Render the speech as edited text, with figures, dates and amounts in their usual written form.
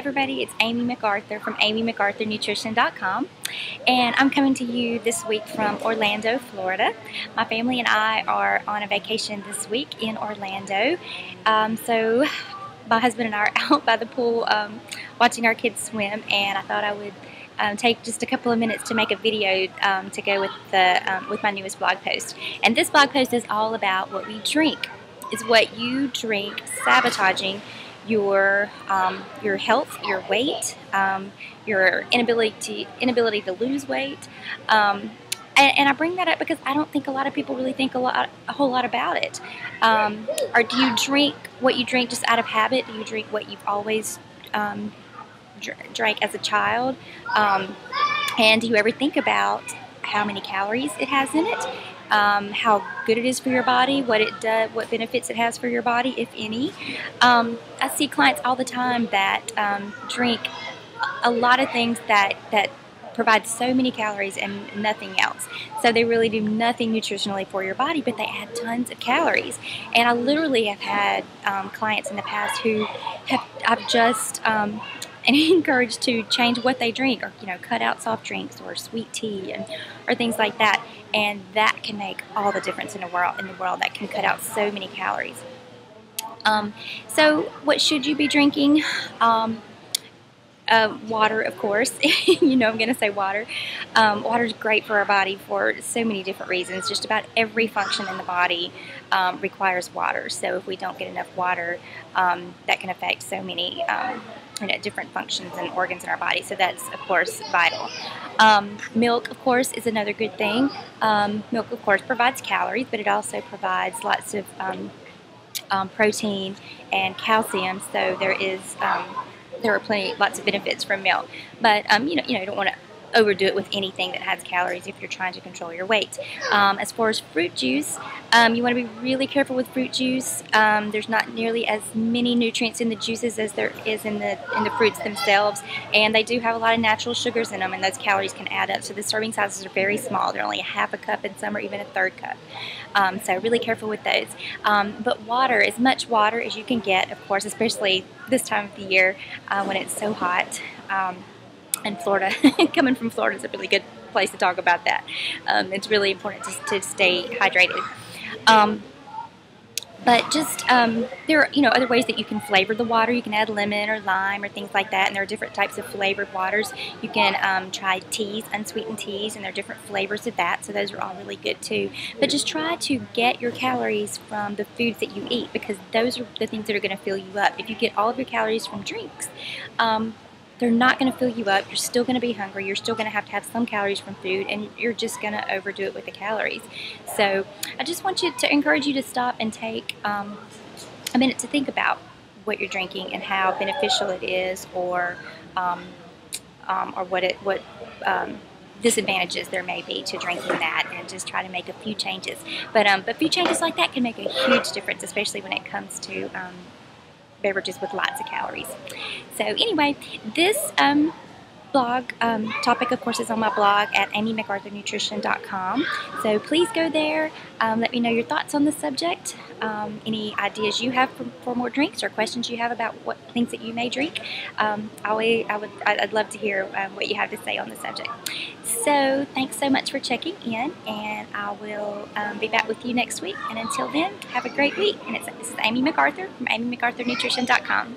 everybody, it's Amy MacArthur from AmyMacArthurNutrition.com, and I'm coming to you this week from Orlando, Florida. My family and I are on a vacation this week in Orlando, so my husband and I are out by the pool watching our kids swim, and I thought I would take just a couple of minutes to make a video to go with my newest blog post. And this blog post is all about what we drink. Is what you drink sabotaging your health, your weight, your inability to lose weight, and I bring that up because I don't think a lot of people really think a whole lot about it. Or do you drink what you drink just out of habit? Do you drink what you've always drank as a child? And do you ever think about how many calories it has in it? How good it is for your body, what it does, what benefits it has for your body, if any. I see clients all the time that drink a lot of things that provide so many calories and nothing else. So they really do nothing nutritionally for your body, but they add tons of calories. And I literally have had clients in the past who I've just encouraged to change what they drink, or cut out soft drinks or sweet tea or things like that, and that can make all the difference in the world. That can cut out so many calories. So what should you be drinking? Water, of course. I'm going to say water. Water is great for our body for so many different reasons. Just about every function in the body requires water. So if we don't get enough water, that can affect so many different functions and organs in our body. So that's, of course, vital. Milk, of course, is another good thing. Milk, of course, provides calories, but it also provides lots of protein and calcium. So there are lots of benefits from milk, but you don't want to overdo it with anything that has calories if you're trying to control your weight. As far as fruit juice, you want to be really careful with fruit juice. There's not nearly as many nutrients in the juices as there is in the fruits themselves, and they do have a lot of natural sugars in them, and those calories can add up. So the serving sizes are very small. They're only a half a cup, and some are even a third cup. So really careful with those. But water, as much water as you can get, of course, especially this time of the year when it's so hot. And Florida, coming from Florida, is a really good place to talk about that. It's really important to stay hydrated. But just there are other ways that you can flavor the water. You can add lemon or lime or things like that, and there are different types of flavored waters. You can try teas, unsweetened teas, and there are different flavors of that, so those are all really good too. But just try to get your calories from the foods that you eat, because those are the things that are going to fill you up. If you get all of your calories from drinks, they're not going to fill you up. You're still going to be hungry. You're still going to have some calories from food, and you're just going to overdo it with the calories. So I just want to encourage you to stop and take a minute to think about what you're drinking and how beneficial it is, or what disadvantages there may be to drinking that, and just try to make a few changes. But a few changes like that can make a huge difference, especially when it comes to beverages with lots of calories. So anyway, this blog topic, of course, is on my blog at AmyMacArthurNutrition.com. So please go there. Let me know your thoughts on the subject, any ideas you have for more drinks, or questions you have about what things that you may drink. I'd love to hear what you have to say on the subject. So thanks so much for checking in, and I will be back with you next week. And until then, have a great week. And this is Amy MacArthur from AmyMacArthurNutrition.com.